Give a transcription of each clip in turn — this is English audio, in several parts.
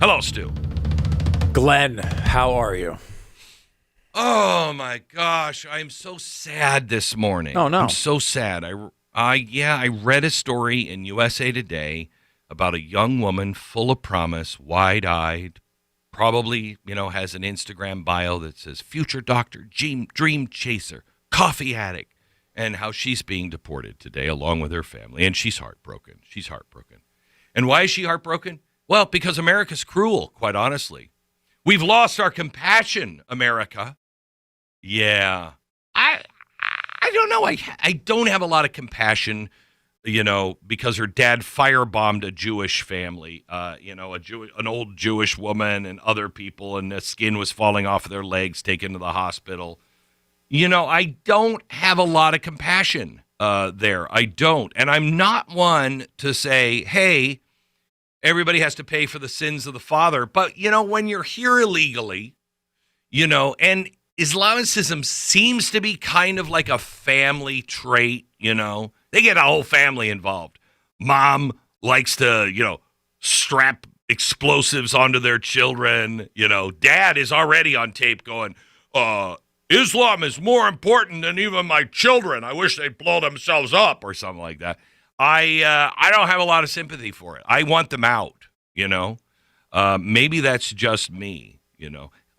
Hello, Stu. Glenn, how are you? Oh my gosh, I'm so sad this morning. Oh, no. I'm so sad. I read a story in USA Today about a young woman full of promise, wide-eyed, probably, has an Instagram bio that says future doctor, dream chaser, coffee addict, and how she's being deported today along with her family. And she's heartbroken. She's heartbroken. And why is she heartbroken? Well, because America's cruel, quite honestly. We've lost our compassion, America. Yeah. I don't know. I don't have a lot of compassion, because her dad firebombed a Jewish family, an old Jewish woman and other people, and the skin was falling off of their legs, taken to the hospital. I don't have a lot of compassion there. I don't. And I'm not one to say, hey, everybody has to pay for the sins of the father. But, when you're here illegally, and Islamicism seems to be kind of like a family trait, They get a whole family involved. Mom likes to, strap explosives onto their children. Dad is already on tape going, Islam is more important than even my children. I wish they'd blow themselves up or something like that. I don't have a lot of sympathy for it. I want them out, Maybe that's just me,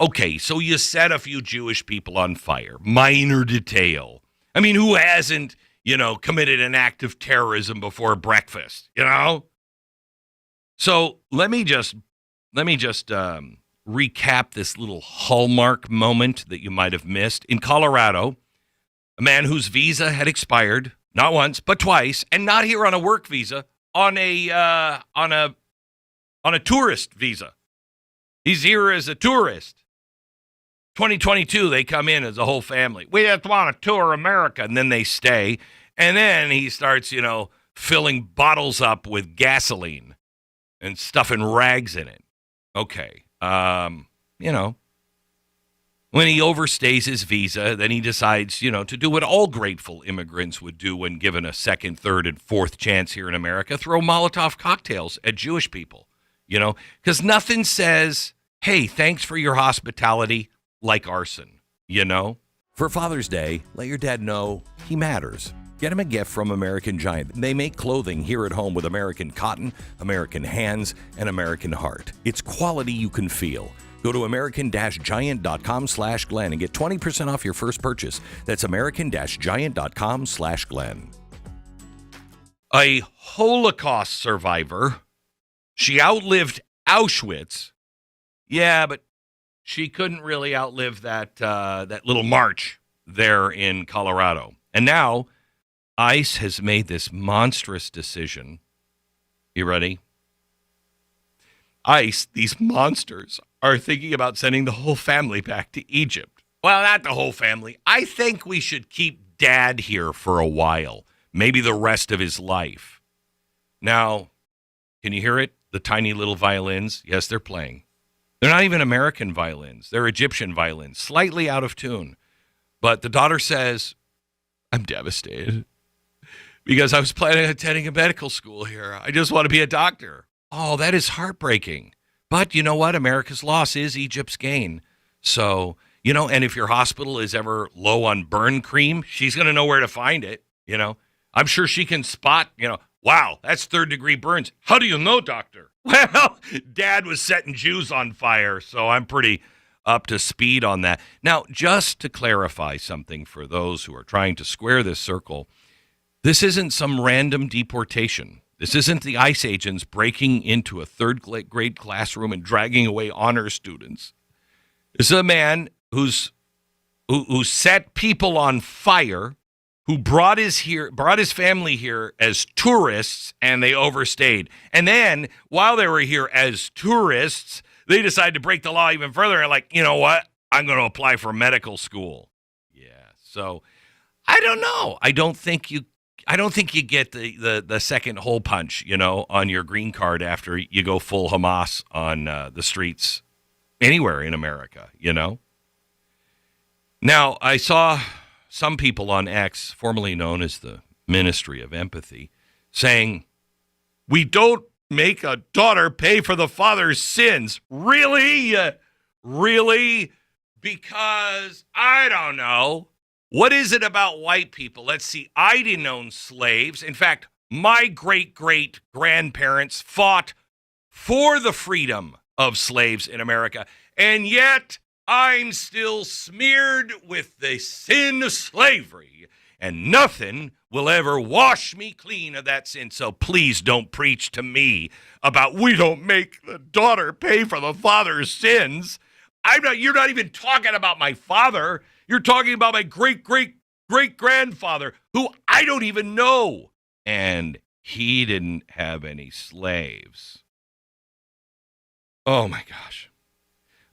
Okay, so you set a few Jewish people on fire. Minor detail. I mean, who hasn't, committed an act of terrorism before breakfast, So let me just recap this little hallmark moment that you might have missed. In Colorado, a man whose visa had expired, not once, but twice, and not here on a work visa, on a tourist visa. He's here as a tourist. 2022, they come in as a whole family. We just want to tour America, and then they stay. And then he starts, filling bottles up with gasoline and stuffing rags in it. Okay. When he overstays his visa, then he decides, to do what all grateful immigrants would do when given a second, third, and fourth chance here in America, throw Molotov cocktails at Jewish people, because nothing says, hey, thanks for your hospitality like arson, For Father's Day, let your dad know he matters. Get him a gift from American Giant. They make clothing here at home with American cotton, American hands, and American heart. It's quality you can feel. Go to american-giant.com/Glenn and get 20% off your first purchase. That's american-giant.com/Glenn. A Holocaust survivor. She outlived Auschwitz. Yeah, but she couldn't really outlive that little march there in Colorado. And now ICE has made this monstrous decision. You ready? ICE, these monsters, are thinking about sending the whole family back to Egypt. Well, not the whole family. I think we should keep Dad here for a while, maybe the rest of his life. Now, can you hear it? The tiny little violins? Yes, they're playing. They're not even American violins. They're Egyptian violins, slightly out of tune. But the daughter says, I'm devastated because I was planning on attending a medical school here. I just want to be a doctor. Oh, that is heartbreaking. But you know what? America's loss is Egypt's gain. So, and if your hospital is ever low on burn cream, she's going to know where to find it. I'm sure she can spot, wow, that's third-degree burns. How do you know, doctor? Well, Dad was setting Jews on fire, so I'm pretty up to speed on that. Now, just to clarify something for those who are trying to square this circle, this isn't some random deportation. This isn't the ICE agents breaking into a third-grade classroom and dragging away honor students. This is a man who set people on fire, who brought his family here as tourists, and they overstayed. And then, while they were here as tourists, they decided to break the law even further and you know what? I'm going to apply for medical school. Yeah. So, I don't know. I don't think you get the second hole punch, on your green card after you go full Hamas on the streets anywhere in America, Now, I saw some people on X, formerly known as the Ministry of Empathy, saying, we don't make a daughter pay for the father's sins. Really? Really? Because I don't know. What is it about white people? Let's see. I didn't own slaves. In fact, my great grandparents fought for the freedom of slaves in America. And yet, I'm still smeared with the sin of slavery. And nothing will ever wash me clean of that sin. So please don't preach to me about we don't make the daughter pay for the father's sins. You're not even talking about my father. You're talking about my great grandfather, who I don't even know. And he didn't have any slaves. Oh my gosh.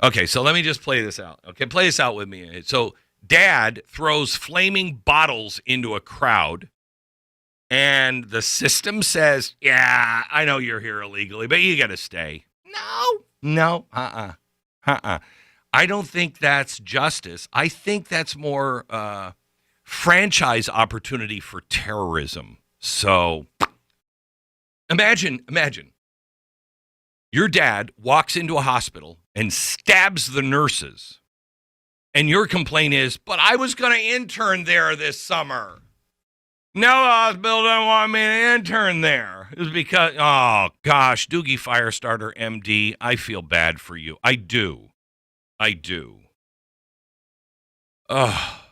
Okay, so let me just play this out. Okay, play this out with me. So Dad throws flaming bottles into a crowd, and the system says, yeah, I know you're here illegally, but you got to stay. No, I don't think that's justice. I think that's more franchise opportunity for terrorism. So imagine your dad walks into a hospital and stabs the nurses. And your complaint is, but I was going to intern there this summer. No, hospital don't want me to intern there. It was because, oh gosh, Doogie Firestarter, MD, I feel bad for you. I do. I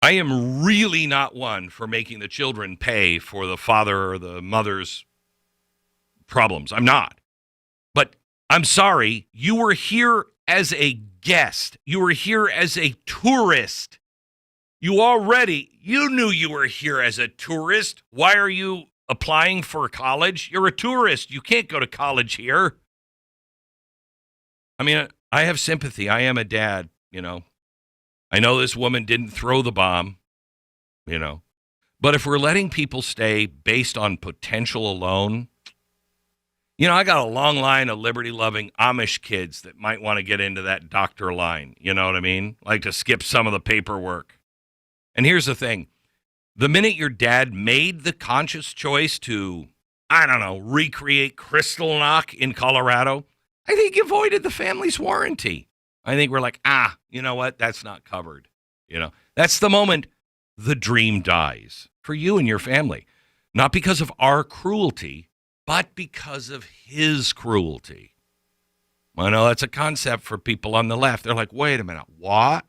am really not one for making the children pay for the father or the mother's problems. I'm not. But I'm sorry, you were here as a guest. You were here as a tourist. You knew you were here as a tourist. Why are you applying for college? You're a tourist. You can't go to college here. I mean, I have sympathy. I am a dad, I know this woman didn't throw the bomb, But if we're letting people stay based on potential alone, I got a long line of liberty-loving Amish kids that might want to get into that doctor line. You know what I mean? Like to skip some of the paperwork. And here's the thing. The minute your dad made the conscious choice to, recreate Kristallnacht in Colorado, I think he avoided the family's warranty. I think we're like, you know what? That's not covered. That's the moment the dream dies for you and your family. Not because of our cruelty, but because of his cruelty. I know that's a concept for people on the left. They're like, wait a minute, what?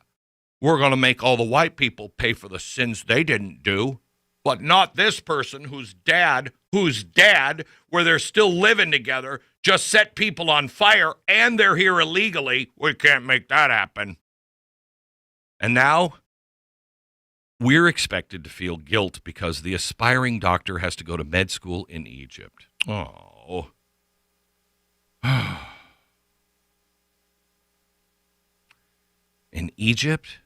We're going to make all the white people pay for the sins they didn't do, but not this person whose dad, where they're still living together, just set people on fire and they're here illegally. We can't make that happen. And now we're expected to feel guilt because the aspiring doctor has to go to med school in Egypt. Oh. In Egypt?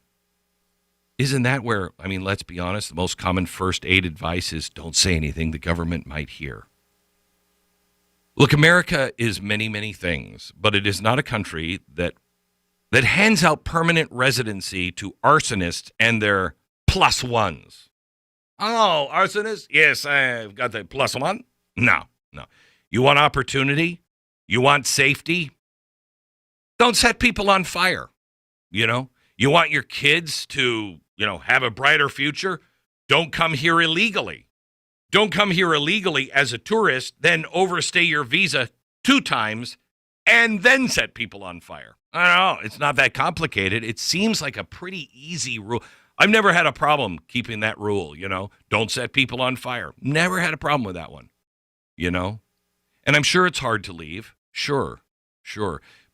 Isn't that where, let's be honest, the most common first aid advice is don't say anything the government might hear. Look, America is many, many things, but it is not a country that hands out permanent residency to arsonists and their plus ones. Oh, arsonists? Yes, I've got the plus one. No. You want opportunity? You want safety? Don't set people on fire. You want your kids to, have a brighter future? Don't come here illegally. Don't come here illegally as a tourist, then overstay your visa 2 times, and then set people on fire. I don't know. It's not that complicated. It seems like a pretty easy rule. I've never had a problem keeping that rule, Don't set people on fire. Never had a problem with that one, And I'm sure it's hard to leave. Sure.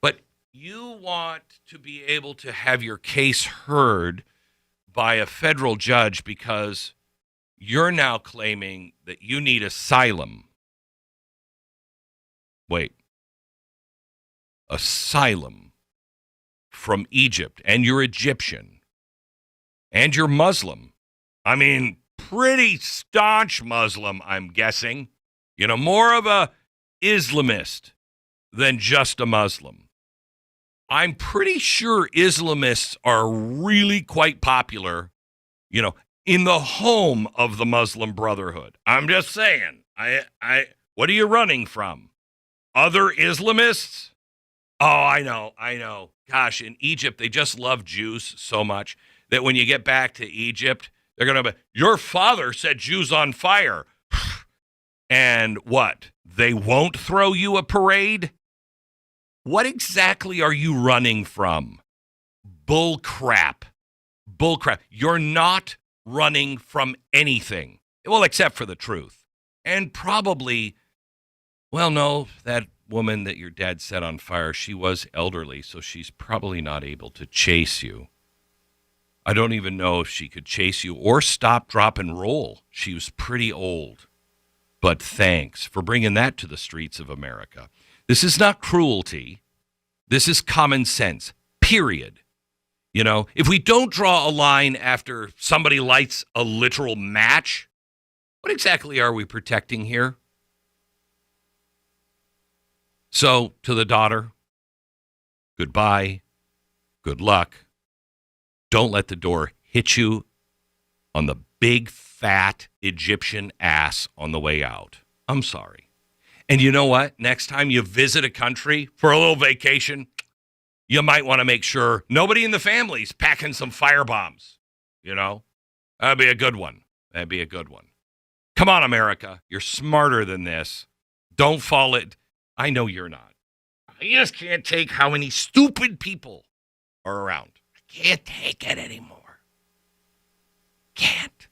But you want to be able to have your case heard by a federal judge because you're now claiming that you need asylum. Wait. Asylum from Egypt, and you're Egyptian, and you're Muslim. Pretty staunch Muslim, I'm guessing. More of a Islamist than just a Muslim. I'm pretty sure Islamists are really quite popular, in the home of the Muslim Brotherhood. I'm just saying. What are you running from? Other Islamists? Oh, I know. Gosh, in Egypt, they just love Jews so much that when you get back to Egypt, they're going to be, your father set Jews on fire. And what? They won't throw you a parade? What exactly are you running from? Bull crap. Bull crap. You're not running from anything. Well, except for the truth. And probably, well, no, that woman that your dad set on fire, she was elderly, so she's probably not able to chase you. I don't even know if she could chase you or stop, drop, and roll. She was pretty old. But thanks for bringing that to the streets of America. This is not cruelty. This is common sense, period. You know, if we don't draw a line after somebody lights a literal match, what exactly are we protecting here? So, to the daughter, goodbye, good luck. Don't let the door hit you on the big, fat Egyptian ass on the way out. I'm sorry. And you know what? Next time you visit a country for a little vacation, you might want to make sure nobody in the family's packing some firebombs. You know? That'd be a good one. That'd be a good one. Come on, America. You're smarter than this. Don't fall it. I know you're not. I just can't take how many stupid people are around. I can't take it anymore. Can't.